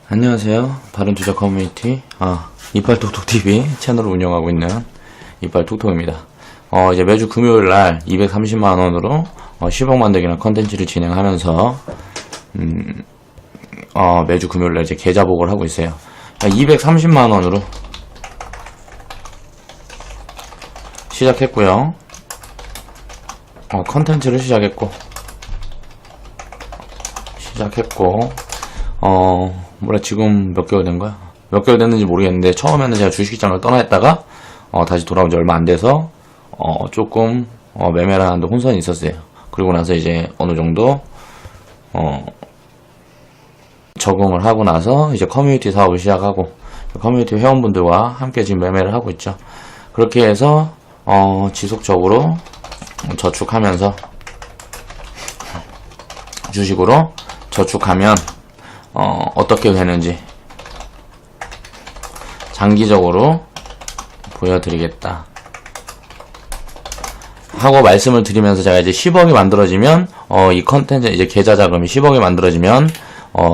안녕하세요. 바른투자 커뮤니티 이빨톡톡TV 채널을 운영하고 있는 이빨톡톡입니다. 이제 매주 금요일날 230만원으로 10억 만들기나 컨텐츠를 진행하면서 매주 금요일날 이제 계좌복을 하고 있어요. 230만원으로 시작했고요. 컨텐츠를 시작했고 지금 몇 개월 된 거야? 몇 개월 됐는지 모르겠는데, 처음에는 제가 주식시장을 떠나 있다가, 다시 돌아온 지 얼마 안 돼서, 조금, 매매를 하는데 혼선이 있었어요. 그리고 나서 이제 어느 정도, 적응을 하고 나서, 이제 커뮤니티 사업을 시작하고, 커뮤니티 회원분들과 함께 지금 매매를 하고 있죠. 그렇게 해서, 지속적으로 저축하면서, 주식으로 저축하면, 어떻게 되는지 장기적으로 보여드리겠다 하고 말씀을 드리면서, 제가 이제 10억이 만들어지면 이 컨텐츠 이제 계좌 자금이 10억이 만들어지면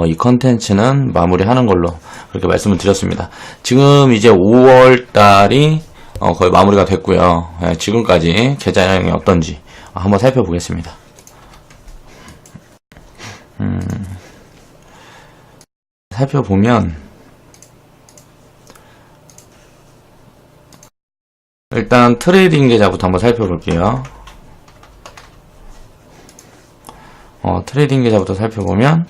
이 컨텐츠는 마무리하는 걸로 그렇게 말씀을 드렸습니다. 지금 이제 5월 달이 거의 마무리가 됐고요. 지금까지 계좌 양이 어떤지 한번 살펴보겠습니다. 살펴보면 일단 트레이딩 계좌부터 한번 살펴볼게요. 트레이딩 계좌부터 살펴보면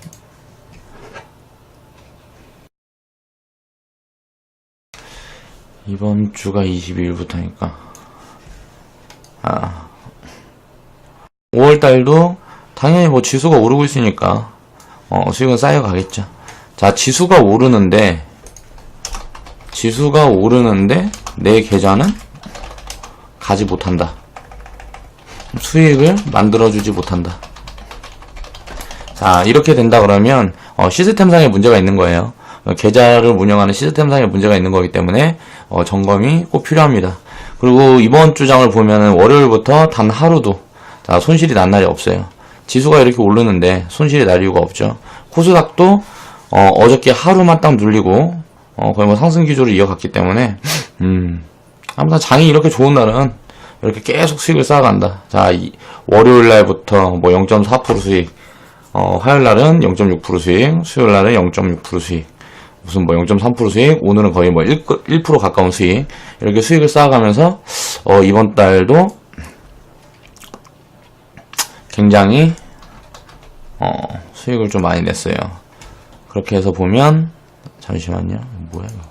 이번 주가 22일부터니까 5월달도 당연히 뭐 지수가 오르고 있으니까 수익은 쌓여가겠죠. 자, 지수가 오르는데 내 계좌는 가지 못한다. 수익을 만들어주지 못한다. 자, 이렇게 된다 그러면 시스템상의 문제가 있는 거예요. 계좌를 운영하는 시스템상의 문제가 있는 거기 때문에 점검이 꼭 필요합니다. 그리고 이번 주장을 보면은 월요일부터 단 하루도 손실이 난 날이 없어요. 지수가 이렇게 오르는데 손실이 날 이유가 없죠. 코스닥도 어저께 하루만 딱 눌리고 거의 뭐 상승 기조를 이어갔기 때문에 아무튼 장이 이렇게 좋은 날은 이렇게 계속 수익을 쌓아간다. 자, 월요일 날부터 뭐 0.4% 수익, 화요일 날은 0.6% 수익, 수요일 날은 0.6% 수익, 무슨 뭐 0.3% 수익, 오늘은 거의 뭐 1% 가까운 수익, 이렇게 수익을 쌓아가면서 이번 달도 굉장히 수익을 좀 많이 냈어요. 그렇게 해서 보면, 잠시만요. 뭐야 이거.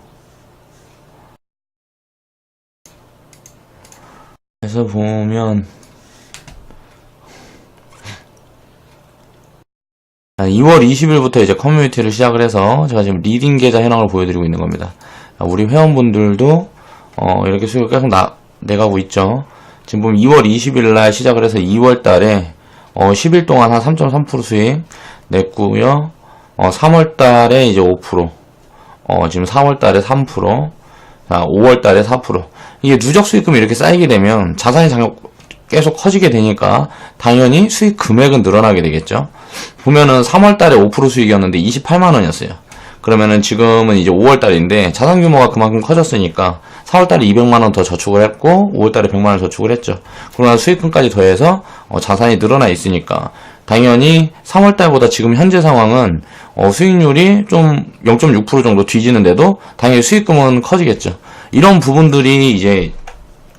그래서 보면 2월 20일부터 이제 커뮤니티를 시작을 해서 제가 지금 리딩 계좌 현황을 보여드리고 있는 겁니다. 우리 회원분들도 이렇게 수익을 계속 내가고 있죠. 지금 보면 2월 20일 날 시작을 해서 2월 달에 10일 동안 한 3.3% 수익 냈고요. 3월 달에 이제 5%, 지금 4월 달에 3%, 자, 5월 달에 4%. 이게 누적 수익금이 이렇게 쌓이게 되면 자산의 장력 계속 커지게 되니까 당연히 수익 금액은 늘어나게 되겠죠. 보면은 3월 달에 5% 수익이었는데 28만원이었어요. 그러면은 지금은 이제 5월 달인데 자산 규모가 그만큼 커졌으니까 4월 달에 200만원 더 저축을 했고 5월 달에 100만원 저축을 했죠. 그러나 수익금까지 더해서 자산이 늘어나 있으니까 당연히 3월 달보다 지금 현재 상황은 수익률이 좀 0.6% 정도 뒤지는데도 당연히 수익금은 커지겠죠. 이런 부분들이 이제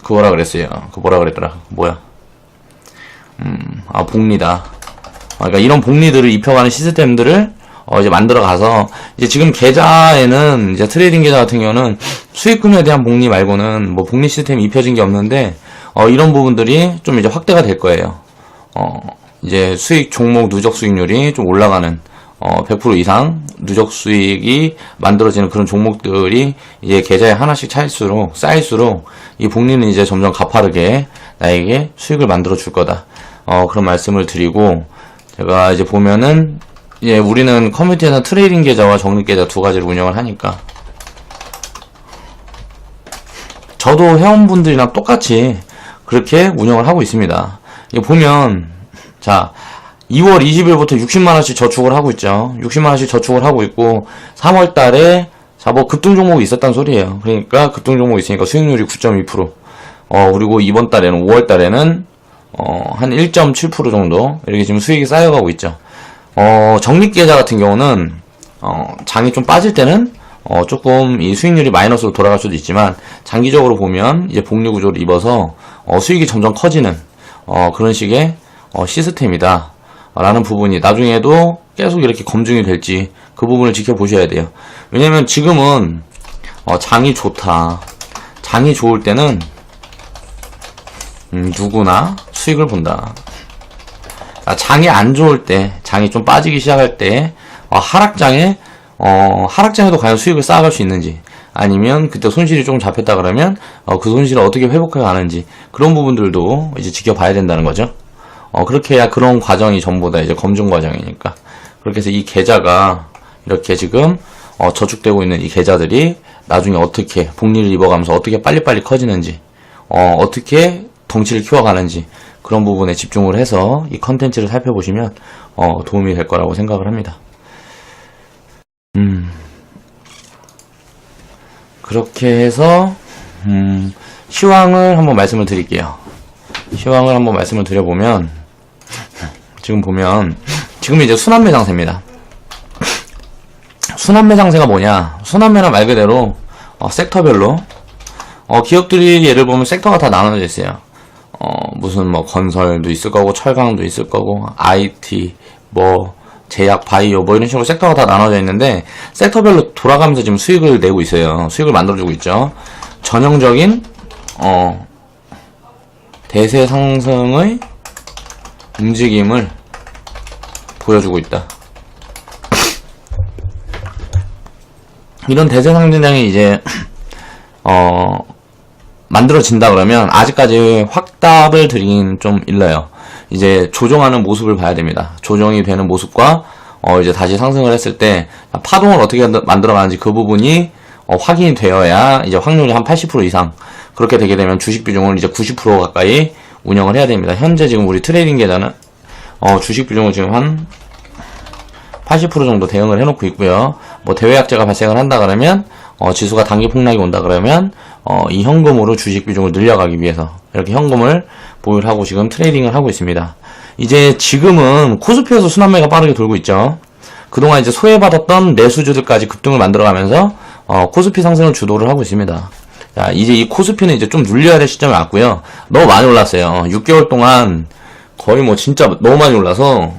그거라 그랬어요. 뭐라 그랬더라. 뭐야? 복리다. 그러니까 이런 복리들을 입혀가는 시스템들을 이제 만들어 가서, 이제 지금 계좌에는, 이제 트레이딩 계좌 같은 경우는 수익금에 대한 복리 말고는 뭐 복리 시스템이 입혀진 게 없는데, 이런 부분들이 좀 이제 확대가 될 거예요. 이제 수익 종목 누적 수익률이 좀 올라가는, 100% 이상 누적 수익이 만들어지는 그런 종목들이 이제 계좌에 하나씩 쌓일수록 이 복리는 이제 점점 가파르게 나에게 수익을 만들어 줄 거다. 그런 말씀을 드리고, 제가 이제 보면은, 예, 우리는 커뮤니티에서 트레이딩 계좌와 적립 계좌 두 가지를 운영을 하니까, 저도 회원분들이랑 똑같이 그렇게 운영을 하고 있습니다. 보면, 자, 2월 20일부터 60만원씩 저축을 하고 있죠. 60만원씩 저축을 하고 있고 3월달에 자, 뭐 급등 종목이 있었단 소리예요. 그러니까 급등 종목이 있으니까 수익률이 9.2%. 그리고 이번 달에는 5월 달에는 한 1.7% 정도 이렇게 지금 수익이 쌓여가고 있죠. 적립계좌 같은 경우는 장이 좀 빠질 때는 조금 이 수익률이 마이너스로 돌아갈 수도 있지만 장기적으로 보면 이제 복리 구조를 입어서 수익이 점점 커지는 그런 식의 시스템이다 라는 부분이 나중에도 계속 이렇게 검증이 될지 그 부분을 지켜보셔야 돼요. 왜냐면 지금은 장이 좋다, 장이 좋을 때는 누구나 수익을 본다. 장이 안 좋을 때, 장이 좀 빠지기 시작할 때 하락장에도 과연 수익을 쌓아갈 수 있는지, 아니면 그때 손실이 조금 잡혔다 그러면 그 손실을 어떻게 회복해 가는지, 그런 부분들도 이제 지켜봐야 된다는 거죠. 그렇게 해야 그런 과정이 전부 다 이제 검증 과정이니까. 그렇게 해서 이 계좌가 이렇게 지금 저축되고 있는 이 계좌들이 나중에 어떻게 복리를 입어가면서 어떻게 빨리빨리 커지는지, 어떻게 덩치를 키워가는지, 그런 부분에 집중을 해서 이 컨텐츠를 살펴보시면 도움이 될 거라고 생각을 합니다. 그렇게 해서 시황을 한번 말씀을 드릴게요. 시황을 한번 말씀을 드려보면, 지금 보면 지금 이제 순환매 장세입니다. 순환매 장세가 뭐냐? 순환매는 말 그대로 섹터별로 기업들이 예를 보면 섹터가 다 나눠져 있어요. 무슨 뭐 건설도 있을 거고, 철강도 있을 거고, IT, 뭐 제약, 바이오, 뭐 이런 식으로 섹터가 다 나눠져 있는데, 섹터별로 돌아가면서 지금 수익을 내고 있어요. 수익을 만들어주고 있죠. 전형적인 대세 상승의 움직임을 보여주고 있다. 이런 대세 상승장이 이제 만들어진다 그러면 아직까지 확답을 드리긴 좀 일러요. 이제 조정하는 모습을 봐야 됩니다. 조정이 되는 모습과 이제 다시 상승을 했을 때 파동을 어떻게 만들어가는지 그 부분이 확인이 되어야 이제 확률이 한 80% 이상, 그렇게 되게 되면 주식 비중을 이제 90% 가까이 운영을 해야 됩니다. 현재 지금 우리 트레이딩 계좌는 주식 비중을 지금 한 80% 정도 대응을 해놓고 있고요. 뭐 대외 악재가 발생을 한다 그러면 지수가 단기 폭락이 온다 그러면 이 현금으로 주식 비중을 늘려가기 위해서 이렇게 현금을 보유를 하고 지금 트레이딩을 하고 있습니다. 이제 지금은 코스피에서 순환매가 빠르게 돌고 있죠. 그동안 이제 소외받았던 매수주들까지 급등을 만들어가면서 코스피 상승을 주도를 하고 있습니다. 자, 이제 이 코스피는 이제 좀 눌려야 될 시점이 왔고요. 너무 많이 올랐어요. 6개월 동안 거의 뭐 진짜 너무 많이 올라서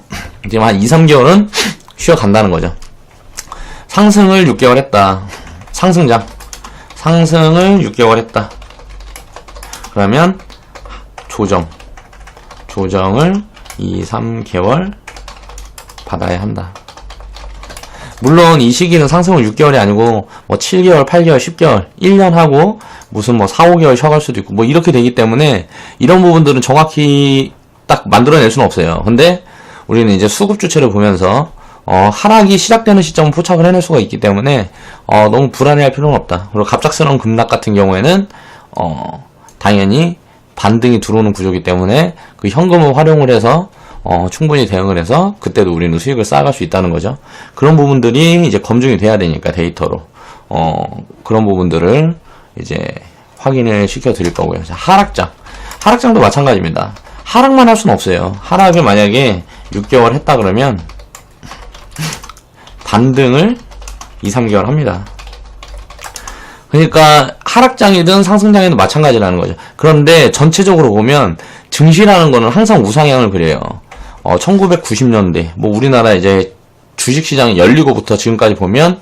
지금 한 2, 3개월은 쉬어간다는 거죠. 상승을 6개월 했다. 상승을 6개월 했다. 그러면 조정을 2, 3개월 받아야 한다. 물론 이 시기는 상승을 6개월이 아니고 뭐 7개월, 8개월, 10개월, 1년 하고 무슨 뭐 4, 5개월 쉬어갈 수도 있고 뭐 이렇게 되기 때문에 이런 부분들은 정확히 딱 만들어낼 수는 없어요. 근데 우리는 이제 수급 주체를 보면서 하락이 시작되는 시점은 포착을 해낼 수가 있기 때문에 너무 불안해할 필요는 없다. 그리고 갑작스러운 급락 같은 경우에는 당연히 반등이 들어오는 구조이기 때문에 그 현금을 활용을 해서 충분히 대응을 해서 그때도 우리는 수익을 쌓아갈 수 있다는 거죠. 그런 부분들이 이제 검증이 돼야 되니까 데이터로 그런 부분들을 이제 확인을 시켜 드릴 거고요. 하락장도 마찬가지입니다. 하락만 할 수는 없어요. 하락을 만약에 6개월 했다 그러면 반등을 2, 3개월 합니다. 그러니까 하락장이든 상승장이든 마찬가지라는 거죠. 그런데 전체적으로 보면 증시라는 거는 항상 우상향을 그려요. 1990년대 뭐 우리나라 이제 주식시장이 열리고부터 지금까지 보면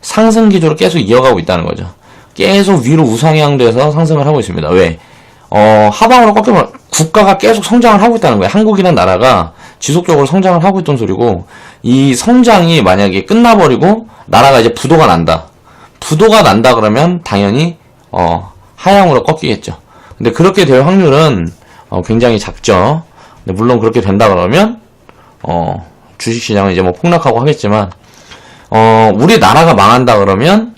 상승 기조를 계속 이어가고 있다는 거죠. 계속 위로 우상향돼서 상승을 하고 있습니다. 왜? 하방으로 꺾이면 국가가 계속 성장을 하고 있다는 거예요. 한국이라는 나라가 지속적으로 성장을 하고 있던 소리고, 이 성장이 만약에 끝나버리고 나라가 이제 부도가 난다 그러면 당연히 하향으로 꺾이겠죠. 근데 그렇게 될 확률은 굉장히 작죠. 근데 물론 그렇게 된다 그러면 주식시장은 이제 뭐 폭락하고 하겠지만 우리나라가 망한다 그러면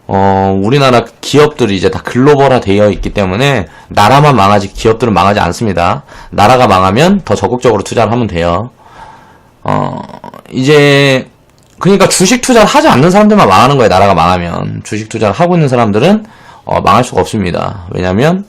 우리나라 기업들이 이제 다 글로벌화 되어 있기 때문에 나라만 망하지 기업들은 망하지 않습니다. 나라가 망하면 더 적극적으로 투자를 하면 돼요. 이제 그러니까 주식 투자를 하지 않는 사람들만 망하는 거예요. 나라가 망하면. 주식 투자를 하고 있는 사람들은 망할 수가 없습니다. 왜냐면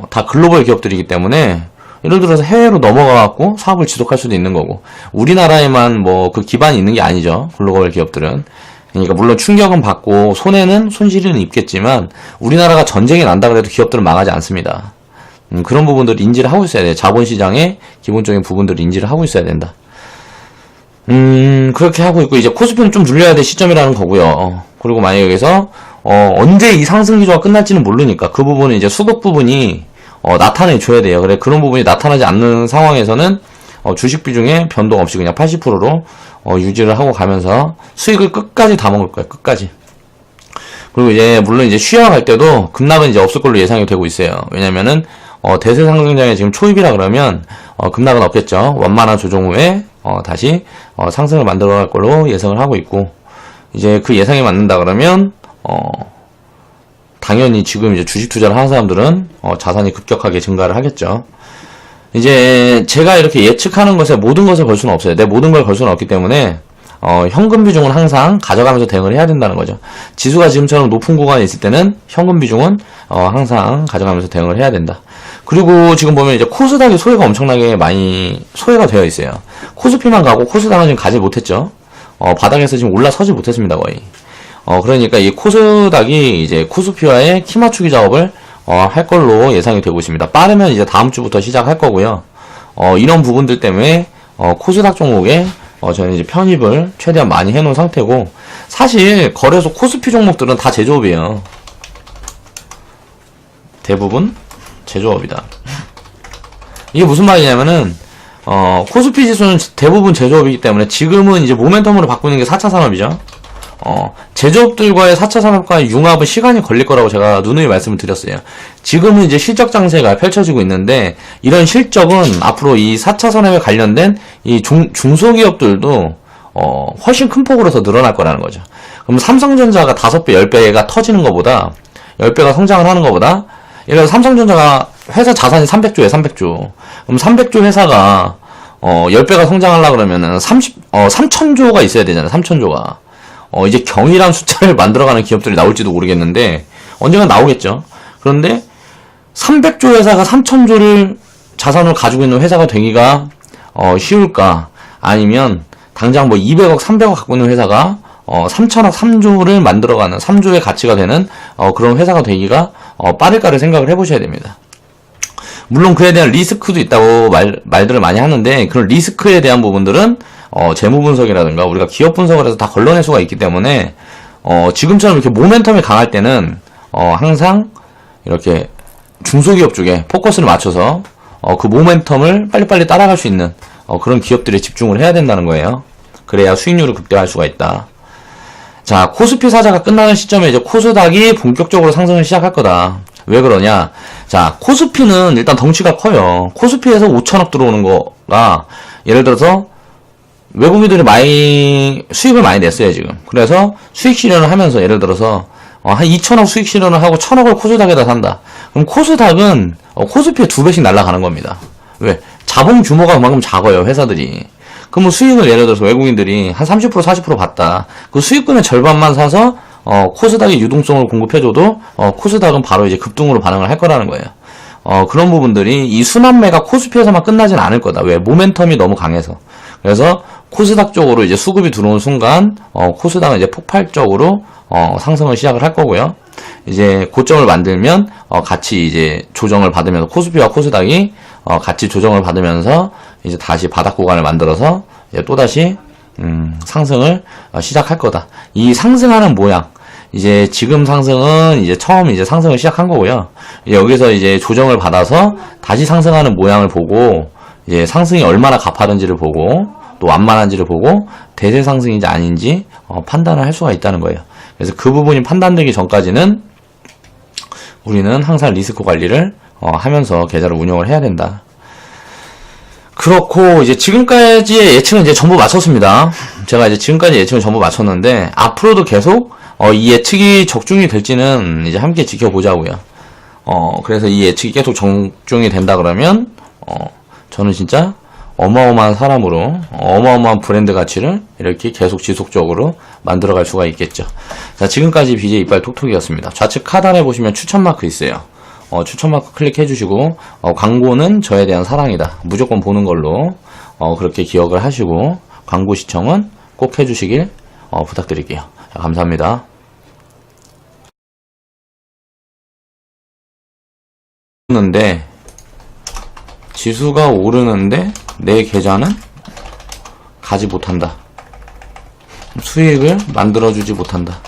다 글로벌 기업들이기 때문에 예를 들어서 해외로 넘어가갖고 사업을 지속할 수도 있는 거고, 우리나라에만 뭐 그 기반이 있는 게 아니죠. 글로벌 기업들은. 그러니까 물론 충격은 받고 손실은 입겠지만 우리나라가 전쟁이 난다 그래도 기업들은 망하지 않습니다. 그런 부분들을 인지를 하고 있어야 돼요. 자본시장의 기본적인 부분들을 인지를 하고 있어야 된다. 그렇게 하고 있고, 이제 코스피는 좀 눌려야 될 시점이라는 거고요. 그리고 만약에 여기서 언제 이 상승 기조가 끝날지는 모르니까 그 부분은 이제 수급 부분이 나타내줘야 돼요. 그래, 그런 부분이 나타나지 않는 상황에서는 주식 비중에 변동 없이 그냥 80%로 유지를 하고 가면서 수익을 끝까지 다 먹을 거예요. 끝까지. 그리고 이제 물론 이제 쉬어갈 때도 급락은 이제 없을 걸로 예상이 되고 있어요. 왜냐면은 대세 상승장에 지금 초입이라 그러면 급락은 없겠죠. 완만한 조정 후에 다시 상승을 만들어갈 걸로 예상을 하고 있고, 이제 그 예상이 맞는다 그러면 당연히 지금 이제 주식 투자를 하는 사람들은 자산이 급격하게 증가를 하겠죠. 이제 제가 이렇게 예측하는 것에 모든 것을 걸 수는 없어요. 내 모든 걸 걸 수는 없기 때문에 현금 비중은 항상 가져가면서 대응을 해야 된다는 거죠. 지수가 지금처럼 높은 구간에 있을 때는 현금 비중은 항상 가져가면서 대응을 해야 된다. 그리고 지금 보면 이제 코스닥의 소외가 엄청나게 많이 소외가 되어 있어요. 코스피만 가고 코스닥은 지금 가지 못했죠. 바닥에서 지금 올라서지 못했습니다, 거의. 그러니까 이 코스닥이 이제 코스피와의 키 맞추기 작업을 할 걸로 예상이 되고 있습니다. 빠르면 이제 다음 주부터 시작할 거고요. 이런 부분들 때문에 코스닥 종목에 저는 이제 편입을 최대한 많이 해놓은 상태고, 사실 거래소 코스피 종목들은 다 제조업이에요. 대부분 제조업이다. 이게 무슨 말이냐면은 코스피 지수는 대부분 제조업이기 때문에 지금은 이제 모멘텀으로 바꾸는 게 4차 산업이죠. 제조업들과의 4차 산업과의 융합은 시간이 걸릴 거라고 제가 누누이 말씀을 드렸어요. 지금은 이제 실적 장세가 펼쳐지고 있는데, 이런 실적은 앞으로 이 4차 산업에 관련된 이 중소기업들도 훨씬 큰 폭으로 더 늘어날 거라는 거죠. 그럼 삼성전자가 5배, 10배가 터지는 것보다, 10배가 성장을 하는 것보다, 예를 들어 삼성전자가 회사 자산이 300조에 300조. 그럼 300조 회사가 10배가 성장하려고 그러면은 3,000조가 있어야 되잖아요. 3,000조가. 이제 경이란 숫자를 만들어가는 기업들이 나올지도 모르겠는데, 언젠가 나오겠죠. 그런데 300조 회사가 3,000조를 자산을 가지고 있는 회사가 되기가 쉬울까? 아니면 당장 뭐 200억, 300억 갖고 있는 회사가 3,000억, 3조를 만들어가는 3조의 가치가 되는 그런 회사가 되기가 빠를까를 생각을 해보셔야 됩니다. 물론 그에 대한 리스크도 있다고 말들을 많이 하는데, 그런 리스크에 대한 부분들은 재무 분석이라든가 우리가 기업 분석을 해서 다 걸러낼 수가 있기 때문에 지금처럼 이렇게 모멘텀이 강할 때는 항상 이렇게 중소기업 쪽에 포커스를 맞춰서 그 모멘텀을 빨리빨리 따라갈 수 있는 그런 기업들에 집중을 해야 된다는 거예요. 그래야 수익률을 극대화할 수가 있다. 자, 코스피 사자가 끝나는 시점에 이제 코스닥이 본격적으로 상승을 시작할 거다. 왜 그러냐? 자, 코스피는 일단 덩치가 커요. 코스피에서 5천억 들어오는 거가, 예를 들어서 외국인들이 수익을 많이 냈어요, 지금. 그래서 수익 실현을 하면서, 예를 들어서 한 2천억 수익 실현을 하고 1,000억을 코스닥에다 산다. 그럼 코스닥은 코스피에 2배씩 날아가는 겁니다. 왜? 자본 규모가 그만큼 작아요, 회사들이. 그럼 수익을 예를 들어서 외국인들이 한 30%, 40% 받다. 그 수익금의 절반만 사서 코스닥에 유동성을 공급해줘도 코스닥은 바로 이제 급등으로 반응을 할 거라는 거예요. 그런 부분들이 이 순환매가 코스피에서만 끝나진 않을 거다. 왜? 모멘텀이 너무 강해서. 그래서 코스닥 쪽으로 이제 수급이 들어온 순간 코스닥은 이제 폭발적으로 상승을 시작을 할 거고요. 이제 고점을 만들면 같이 이제 조정을 받으면서 코스피와 코스닥이 같이 조정을 받으면서 이제 다시 바닥 구간을 만들어서 이제 또다시 상승을 시작할 거다. 이 상승하는 모양, 이제 지금 상승은 이제 처음 이제 상승을 시작한 거고요. 여기서 이제 조정을 받아서 다시 상승하는 모양을 보고, 이제 상승이 얼마나 가파른지를 보고, 또 완만한지를 보고 대세 상승인지 아닌지 판단을 할 수가 있다는 거예요. 그래서 그 부분이 판단되기 전까지는 우리는 항상 리스크 관리를 하면서 계좌를 운영을 해야 된다. 그렇고, 이제 지금까지의 예측은 이제 전부 맞췄습니다. 제가 이제 지금까지 예측은 전부 맞췄는데, 앞으로도 계속, 이 예측이 적중이 될지는 이제 함께 지켜보자고요. 그래서 이 예측이 계속 적중이 된다 그러면, 저는 진짜 어마어마한 사람으로, 어마어마한 브랜드 가치를 이렇게 계속 지속적으로 만들어갈 수가 있겠죠. 자, 지금까지 BJ 이빨 톡톡이었습니다. 좌측 하단에 보시면 추천마크 있어요. 추천마크 클릭해주시고, 광고는 저에 대한 사랑이다. 무조건 보는 걸로, 그렇게 기억을 하시고, 광고 시청은 꼭 해주시길, 부탁드릴게요. 자, 감사합니다. 오르는데, 지수가 오르는데, 내 계좌는 가지 못한다. 수익을 만들어주지 못한다.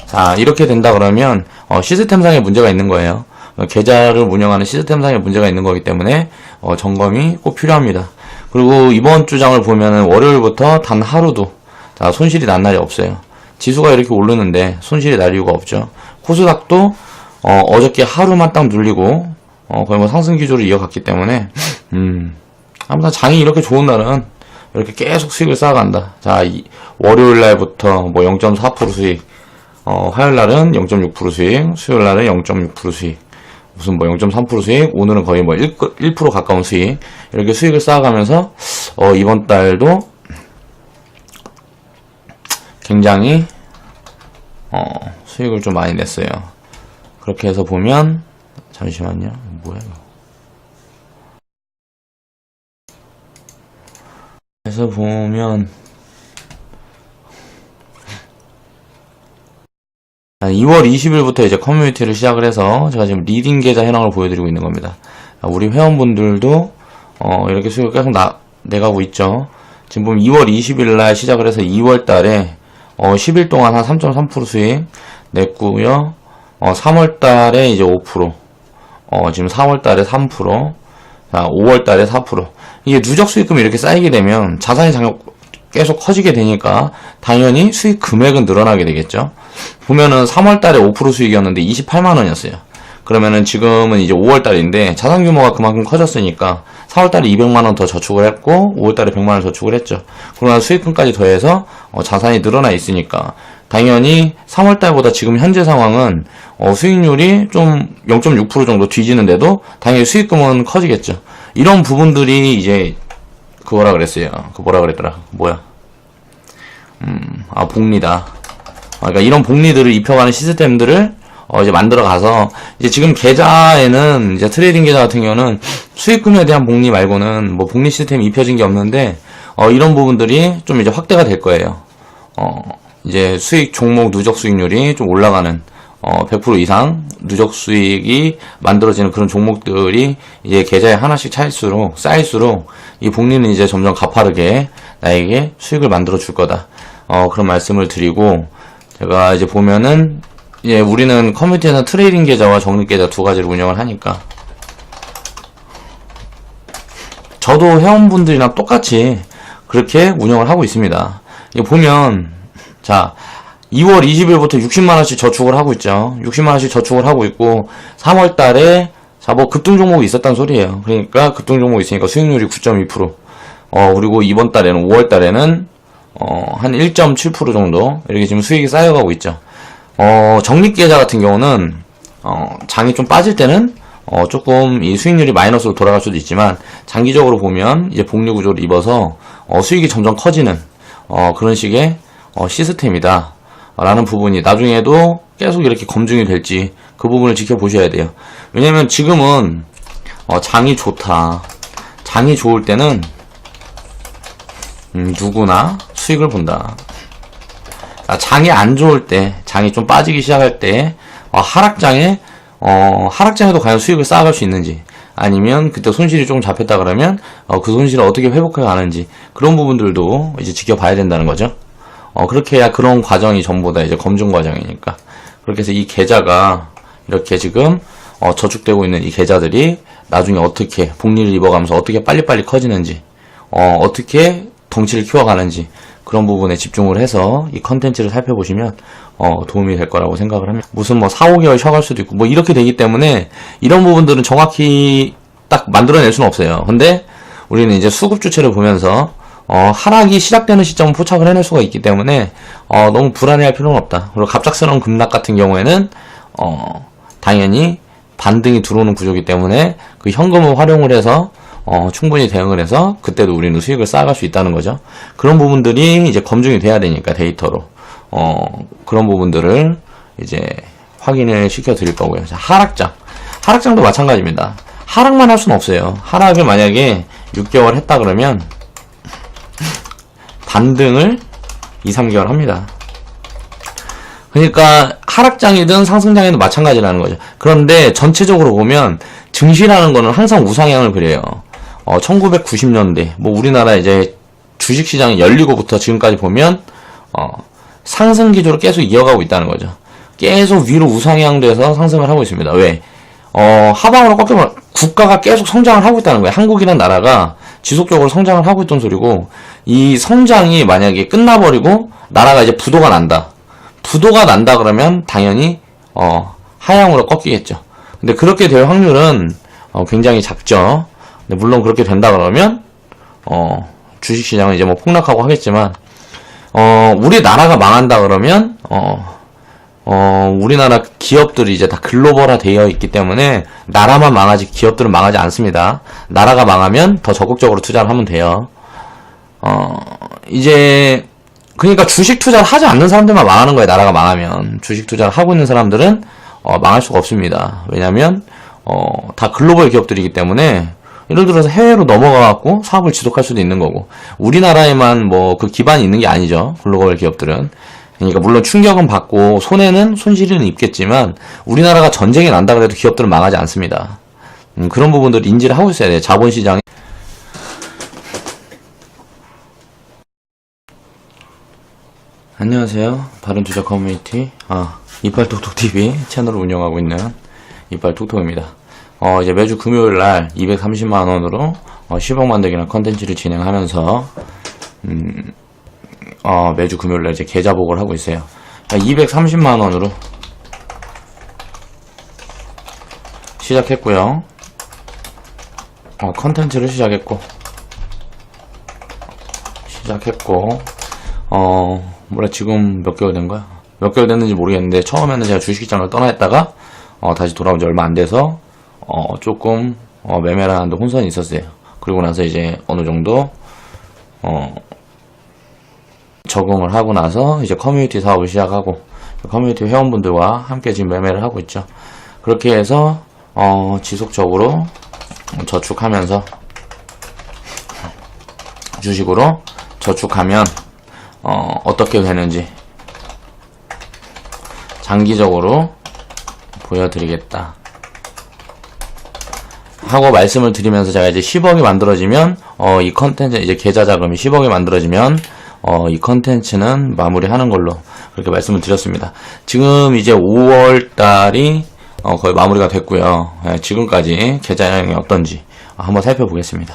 자, 이렇게 된다 그러면 시스템상의 문제가 있는 거예요. 계좌를 운영하는 시스템상의 문제가 있는 거기 때문에 점검이 꼭 필요합니다. 그리고 이번 주장을 보면은 월요일부터 단 하루도 손실이 난 날이 없어요. 지수가 이렇게 오르는데 손실이 날 이유가 없죠. 코스닥도 어저께 하루만 딱 눌리고 거의 뭐 상승 기조를 이어갔기 때문에 아무튼 장이 이렇게 좋은 날은 이렇게 계속 수익을 쌓아간다. 자, 월요일 날부터 뭐 0.4% 수익, 화요일 날은 0.6% 수익, 수요일 날은 0.6% 수익, 무슨 뭐 0.3% 수익, 오늘은 거의 뭐 1% 가까운 수익, 이렇게 수익을 쌓아가면서, 이번 달도 굉장히, 수익을 좀 많이 냈어요. 그렇게 해서 보면, 잠시만요. 뭐야, 이거. 그래서 보면, 2월 20일부터 이제 커뮤니티를 시작을 해서 제가 지금 리딩 계좌 현황을 보여드리고 있는 겁니다. 우리 회원분들도 이렇게 수익을 계속 내가고 있죠. 지금 보면 2월 20일 날 시작을 해서 2월 달에 10일 동안 한 3.3% 수익 냈고요. 3월 달에 이제 5%, 지금 4월 달에 3%, 5월 달에 4%. 이게 누적 수익금이 이렇게 쌓이게 되면 자산이 계속 커지게 되니까 당연히 수익 금액은 늘어나게 되겠죠. 보면은 3월 달에 5% 수익이었는데 28만 원이었어요. 그러면은 지금은 이제 5월 달인데 자산 규모가 그만큼 커졌으니까 4월 달에 200만 원 더 저축을 했고 5월 달에 100만 원 저축을 했죠. 그러나 수익금까지 더해서 자산이 늘어나 있으니까 당연히 3월 달보다 지금 현재 상황은 수익률이 좀 0.6% 정도 뒤지는데도 당연히 수익금은 커지겠죠. 이런 부분들이 이제 그거라 그랬어요. 그 뭐라 그랬더라. 뭐야? 복리다. 그러니까 이런 복리들을 입혀가는 시스템들을 이제 만들어 가서 이제 지금 계좌에는 이제 트레이딩 계좌 같은 경우는 수익금에 대한 복리 말고는 뭐 복리 시스템이 입혀진 게 없는데 이런 부분들이 좀 이제 확대가 될 거예요. 이제 수익 종목 누적 수익률이 좀 올라가는 100% 이상 누적 수익이 만들어지는 그런 종목들이 이제 계좌에 하나씩 쌓일수록 이 복리는 이제 점점 가파르게 나에게 수익을 만들어 줄 거다. 그런 말씀을 드리고, 제가 이제 보면은 이제 우리는 커뮤니티에서 트레이딩 계좌와 적립 계좌 두 가지를 운영을 하니까 저도 회원분들이랑 똑같이 그렇게 운영을 하고 있습니다. 이거 보면 자 2월 20일부터 60만원씩 저축을 하고 있죠. 60만원씩 저축을 하고 있고 3월 달에 자 뭐 급등 종목이 있었단 소리예요. 그러니까 급등 종목이 있으니까 수익률이 9.2%. 그리고 이번 달에는 5월 달에는 한 1.7% 정도 이렇게 지금 수익이 쌓여가고 있죠. 적립 계좌 같은 경우는 장이 좀 빠질 때는 조금 이 수익률이 마이너스로 돌아갈 수도 있지만 장기적으로 보면 이제 복리 구조를 입어서 수익이 점점 커지는 그런 식의 시스템이다 라는 부분이 나중에도 계속 이렇게 검증이 될지 그 부분을 지켜보셔야 돼요. 왜냐면 지금은 장이 좋다, 장이 좋을 때는 누구나 수익을 본다. 장이 안 좋을 때, 장이 좀 빠지기 시작할 때 하락장에도 과연 수익을 쌓아갈 수 있는지, 아니면 그때 손실이 조금 잡혔다 그러면 그 손실을 어떻게 회복해 가는지, 그런 부분들도 이제 지켜봐야 된다는 거죠. 그렇게 해야 그런 과정이 전부 다 이제 검증 과정이니까. 그렇게 해서 이 계좌가 이렇게 지금 저축되고 있는 이 계좌들이 나중에 어떻게 복리를 입어가면서 어떻게 빨리빨리 커지는지, 어떻게 덩치를 키워가는지, 그런 부분에 집중을 해서 이 컨텐츠를 살펴보시면 도움이 될 거라고 생각을 합니다. 무슨 뭐 4, 5개월 쉬어갈 수도 있고 뭐 이렇게 되기 때문에 이런 부분들은 정확히 딱 만들어낼 수는 없어요. 근데 우리는 이제 수급 주체를 보면서 하락이 시작되는 시점을 포착을 해낼 수가 있기 때문에 너무 불안해할 필요는 없다. 그리고 갑작스러운 급락 같은 경우에는 당연히 반등이 들어오는 구조이기 때문에 그 현금을 활용을 해서 충분히 대응을 해서 그때도 우리는 수익을 쌓아갈 수 있다는 거죠. 그런 부분들이 이제 검증이 돼야 되니까 데이터로 그런 부분들을 이제 확인을 시켜 드릴 거고요. 자, 하락장도 마찬가지입니다. 하락만 할 수는 없어요. 하락을 만약에 6개월 했다 그러면 반등을 2, 3개월 합니다. 그러니까 하락장이든 상승장이든 마찬가지라는 거죠. 그런데 전체적으로 보면 증시라는 거는 항상 우상향을 그려요. 1990년대 뭐 우리나라 이제 주식시장이 열리고부터 지금까지 보면 상승 기조를 계속 이어가고 있다는 거죠. 계속 위로 우상향돼서 상승을 하고 있습니다. 왜? 하방으로 꺾이면 국가가 계속 성장을 하고 있다는 거예요. 한국이라는 나라가 지속적으로 성장을 하고 있던 소리고, 이 성장이 만약에 끝나버리고 나라가 이제 부도가 난다 그러면 당연히 하향으로 꺾이겠죠. 근데 그렇게 될 확률은 굉장히 작죠. 근데 물론 그렇게 된다 그러면 주식시장은 이제 뭐 폭락하고 하겠지만, 우리나라가 망한다 그러면 우리나라 기업들이 이제 다 글로벌화 되어 있기 때문에 나라만 망하지 기업들은 망하지 않습니다. 나라가 망하면 더 적극적으로 투자를 하면 돼요. 이제 그러니까 주식 투자를 하지 않는 사람들만 망하는 거예요. 나라가 망하면. 주식 투자를 하고 있는 사람들은 망할 수가 없습니다. 왜냐면 다 글로벌 기업들이기 때문에, 예를 들어서 해외로 넘어가갖고 사업을 지속할 수도 있는 거고, 우리나라에만 뭐 그 기반이 있는 게 아니죠. 글로벌 기업들은. 그러니까 물론 충격은 받고 손실은 입겠지만 우리나라가 전쟁이 난다 그래도 기업들은 망하지 않습니다. 그런 부분들을 인지를 하고 있어야 돼요. 자본시장이. 안녕하세요. 다른투자 커뮤니티 이빨톡톡TV 채널을 운영하고 있는 이빨톡톡입니다. 이제 매주 금요일날 230만원으로 10억 만들기라는 컨텐츠를 진행하면서 매주 금요일날 이제 계좌복을 하고 있어요. 230만원으로 시작했고요. 컨텐츠를 시작했고 지금 몇 개월 된 거야? 몇 개월 됐는지 모르겠는데, 처음에는 제가 주식시장을 떠나 있다가 다시 돌아온 지 얼마 안 돼서 조금 매매를 하는데 혼선이 있었어요. 그리고 나서 이제 어느 정도 적응을 하고 나서 이제 커뮤니티 사업을 시작하고, 커뮤니티 회원분들과 함께 지금 매매를 하고 있죠. 그렇게 해서 지속적으로 저축하면서, 주식으로 저축하면 어떻게 되는지 장기적으로 보여드리겠다 하고 말씀을 드리면서, 제가 이제 10억이 만들어지면 이 컨텐츠 이제 계좌 자금이 10억이 만들어지면 이 컨텐츠는 마무리하는 걸로 그렇게 말씀을 드렸습니다. 지금 이제 5월달이 거의 마무리가 됐고요. 지금까지 계좌량이 어떤지 한번 살펴보겠습니다.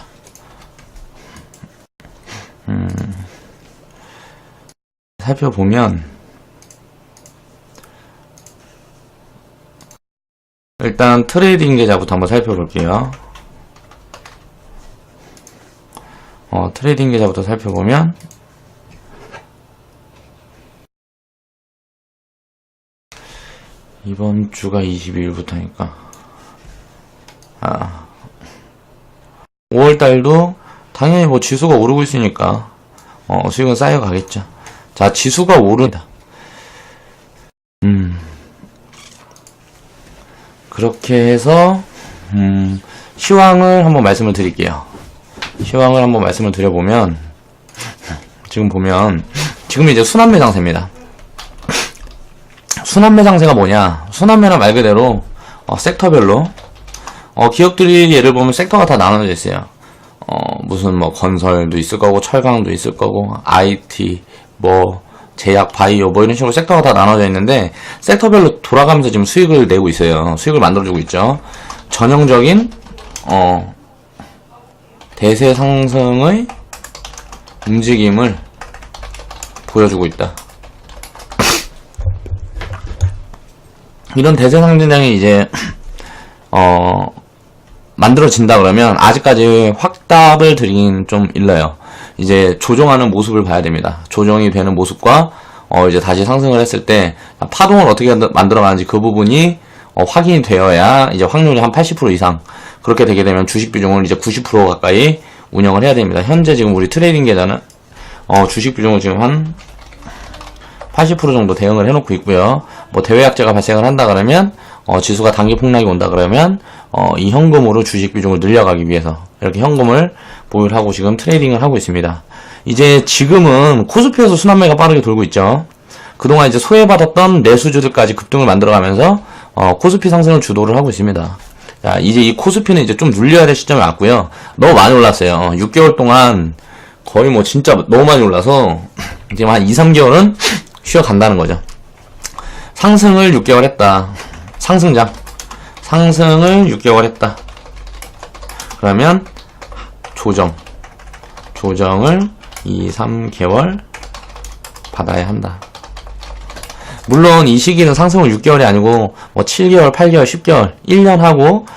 살펴보면 일단 트레이딩 계좌부터 한번 살펴볼게요. 트레이딩 계좌부터 살펴보면 이번 주가 22일부터니까 5월달도 당연히 뭐 지수가 오르고 있으니까 수익은 쌓여가겠죠. 자, 지수가 오른다. 그렇게 해서 시황을 한번 말씀을 드릴게요. 시황을 한번 말씀을 드려보면, 지금 보면 지금 이제 순환매 장세입니다. 순환매 장세가 뭐냐? 순환매는 말 그대로 섹터별로 기업들이 예를 보면 섹터가 다 나눠져 있어요. 무슨 뭐 건설도 있을 거고, 철강도 있을 거고, IT, 뭐 제약, 바이오 뭐 이런 식으로 섹터가 다 나눠져 있는데, 섹터별로 돌아가면서 지금 수익을 내고 있어요. 수익을 만들어주고 있죠. 전형적인 대세 상승의 움직임을 보여주고 있다. 이런 대세 상승장이 이제 만들어진다 그러면 아직까지 확답을 드리긴 좀 일러요. 이제 조정하는 모습을 봐야 됩니다. 조정이 되는 모습과 이제 다시 상승을 했을 때 파동을 어떻게 만들어가는지 그 부분이 확인이 되어야 이제 확률이 한 80% 이상 그렇게 되게 되면 주식 비중을 이제 90% 가까이 운영을 해야 됩니다. 현재 지금 우리 트레이딩 계좌는 주식 비중을 지금 한 80% 정도 대응을 해놓고 있고요. 뭐 대외약재가 발생을 한다 그러면 지수가 단기 폭락이 온다 그러면 이 현금으로 주식 비중을 늘려가기 위해서 이렇게 현금을 보유를 하고 지금 트레이딩을 하고 있습니다. 이제 지금은 코스피에서 순환매가 빠르게 돌고 있죠. 그동안 이제 소외받았던 내수주들까지 급등을 만들어가면서 코스피 상승을 주도를 하고 있습니다. 자, 이제 이 코스피는 이제 좀 눌려야 될 시점이 왔고요. 너무 많이 올랐어요. 6개월 동안 거의 뭐 진짜 너무 많이 올라서 지금 한 2, 3개월은 쉬어간다는 거죠. 상승을 6개월 했다. 상승장. 상승을 6개월 했다. 그러면 조정을 2, 3개월 받아야 한다. 물론 이 시기는 상승을 6개월이 아니고 뭐 7개월, 8개월, 10개월, 1년 하고